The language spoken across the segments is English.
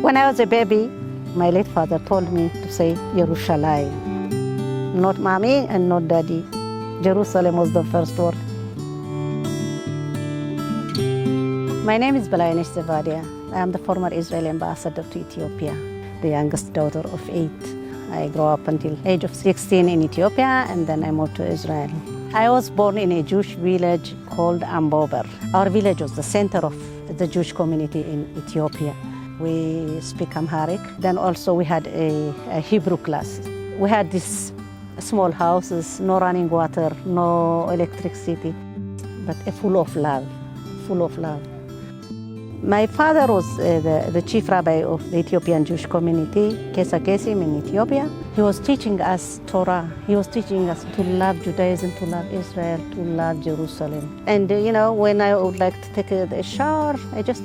When I was a baby, my late father told me to say Yerushalayim. Not mommy and not daddy. Jerusalem was the first word. My name is Balynesh Zevadia. I am the former Israeli ambassador to Ethiopia, the youngest daughter of 8. I grew up until age of 16 in Ethiopia, and then I moved to Israel. I was born in a Jewish village called Ambober. Our village was the center of the Jewish community in Ethiopia. We speak Amharic. Then also we had a Hebrew class. We had these small houses, no running water, no electricity, but full of love, full of love. My father was the chief rabbi of the Ethiopian Jewish community, Kesa Kesim in Ethiopia. He was teaching us Torah. He was teaching us to love Judaism, to love Israel, to love Jerusalem. And when I would like to take a shower, I just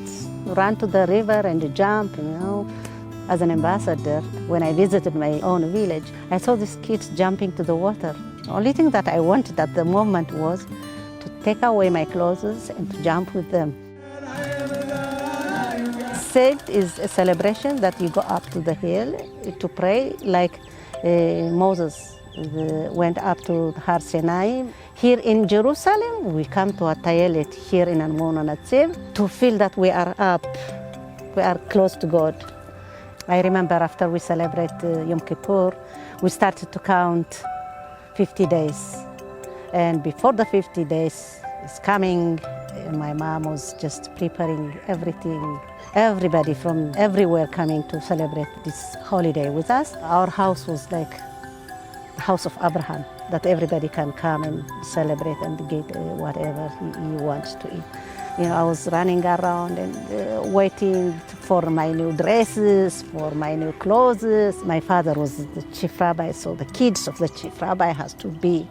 ran to the river and jump, As an ambassador, when I visited my own village, I saw these kids jumping to the water. The only thing that I wanted at the moment was to take away my clothes and to jump with them. Sigd is a celebration that you go up to the hill to pray, like Moses went up to Har Sinai. Here in Jerusalem, we come to a Tayelet here in Almon Hatziv to feel that we are up, we are close to God. I remember after we celebrate Yom Kippur, we started to count 50 days. And before the 50 days is coming, my mom was just preparing everything. Everybody from everywhere coming to celebrate this holiday with us. Our house was like the house of Abraham, that everybody can come and celebrate and get whatever he wants to eat. I was running around and waiting for my new dresses, for my new clothes. My father was the chief rabbi, so the kids of the chief rabbi has to be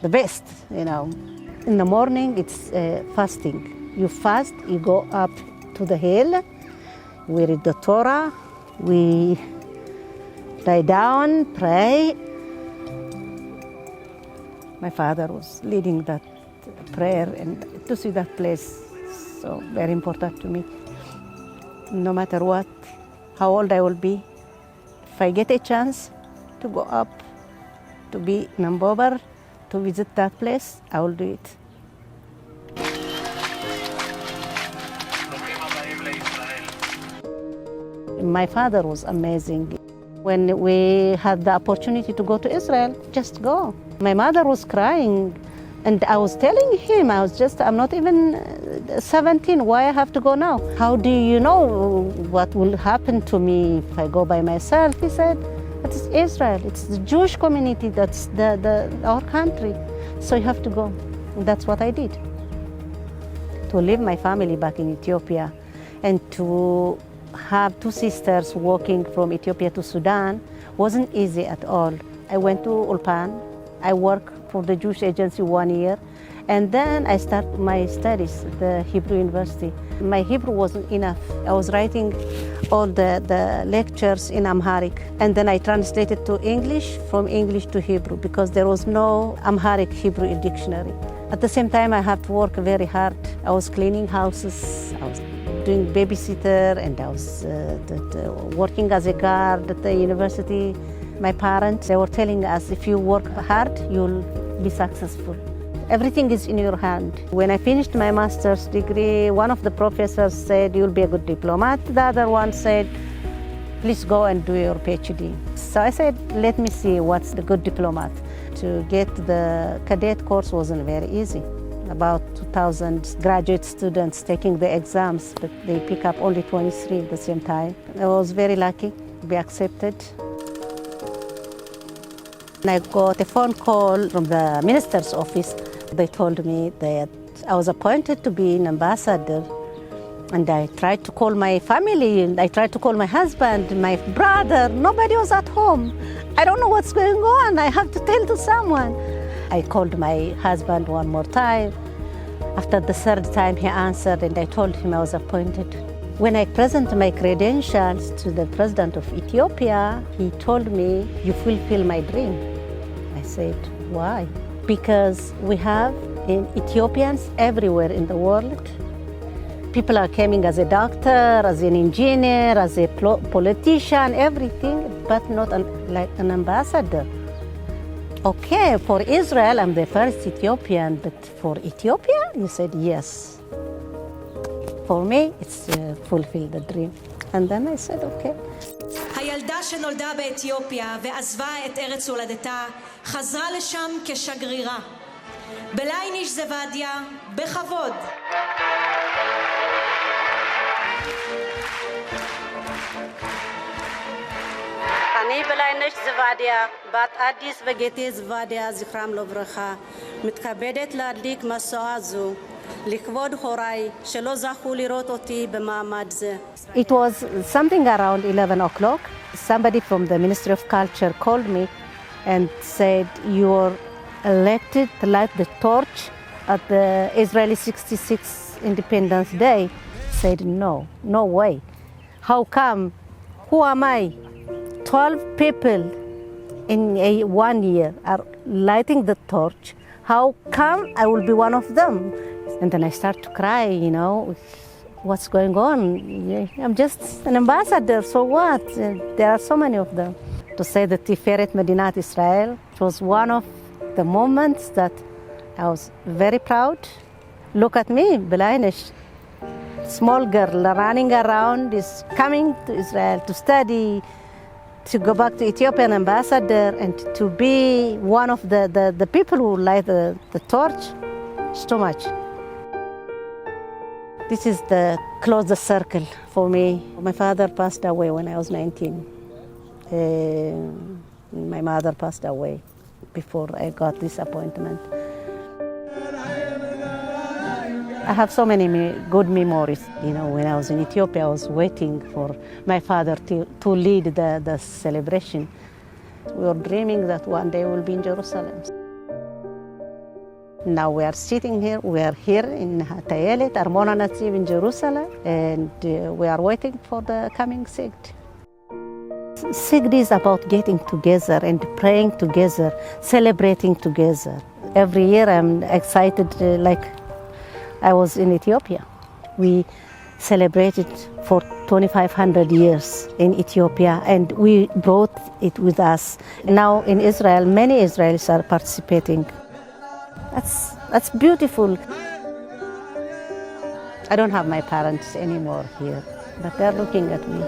the best, In the morning, it's fasting. You fast, you go up to the hill, we read the Torah, we lie down, pray. My father was leading that prayer, and to see that place, so very important to me. No matter what, how old I will be, if I get a chance to go up, to be in Ambober, to visit that place, I will do it. My father was amazing. When we had the opportunity to go to Israel, just go. My mother was crying, and I was telling him, I'm not even 17, why I have to go now? How do you know what will happen to me if I go by myself? He said, it's Israel, it's the Jewish community, that's our country, so you have to go. And that's what I did. To leave my family back in Ethiopia and to have 2 sisters walking from Ethiopia to Sudan wasn't easy at all. I went to Ulpan. I worked for the Jewish agency 1 year, and then I started my studies at the Hebrew University. My Hebrew wasn't enough. I was writing all the lectures in Amharic, and then I translated to English, from English to Hebrew, because there was no Amharic Hebrew dictionary. At the same time, I had to work very hard. I was cleaning houses, I was doing babysitter, and I was working as a guard at the university. My parents, they were telling us, if you work hard, you'll be successful. Everything is in your hand. When I finished my master's degree, one of the professors said, you'll be a good diplomat. The other one said, please go and do your PhD. So I said, let me see what's the good diplomat. To get the cadet course wasn't very easy. About 2,000 graduate students taking the exams, but they pick up only 23 at the same time. I was very lucky to be accepted. And I got a phone call from the minister's office. They told me that I was appointed to be an ambassador. And I tried to call my family, and I tried to call my husband, my brother. Nobody was at home. I don't know what's going on. I have to tell to someone. I called my husband one more time. After the 3rd time, he answered, and I told him I was appointed. When I presented my credentials to the president of Ethiopia, he told me, you fulfill my dream. I said, why? Because we have Ethiopians everywhere in the world, People are coming as a doctor, as an engineer, as a politician, everything, but not like an ambassador. Okay, for Israel, I'm the first Ethiopian, but for Ethiopia, you said yes. For me, it's fulfilled the dream. And then I said, okay. הילדה שנולדה באתיופיה ועזבה את ארץ הולדתה חזרה לשם כשגרירה. בלייניש זוודיה, בכבוד. אני בלייניש זוודיה, בת אדיס וגתי זוודיה, זכרם לברכה, מתכבדת להדליק משואה זו לכבוד הוריי שלא זכו לראות אותי במעמד זה. It was something around 11 o'clock. Somebody from the Ministry of Culture called me and said, you're elected to light the torch at the Israeli 66 Independence Day. I said, no way. How come? Who am I? 12 people in 1 year are lighting the torch. How come I will be one of them? And then I start to cry, what's going on? I'm just an ambassador, so what? There are so many of them. To say that Tiferet Medinat Israel, it was one of the moments that I was very proud. Look at me, Balynesh, small girl running around, is coming to Israel to study, to go back to Ethiopian ambassador, and to be one of the people who light the torch. It's too much. This is the closest circle for me. My father passed away when I was 19. My mother passed away before I got this appointment. I have so many good memories. When I was in Ethiopia, I was waiting for my father to lead the celebration. We were dreaming that one day we'll be in Jerusalem. Now we are sitting here. We are here in Tayelet, Armona Nativ in Jerusalem, and we are waiting for the coming Sigd. Sigd is about getting together and praying together, celebrating together. Every year I'm excited like I was in Ethiopia. We celebrated for 2,500 years in Ethiopia, and we brought it with us. Now in Israel, many Israelis are participating. That's beautiful. I don't have my parents anymore here, but they're looking at me.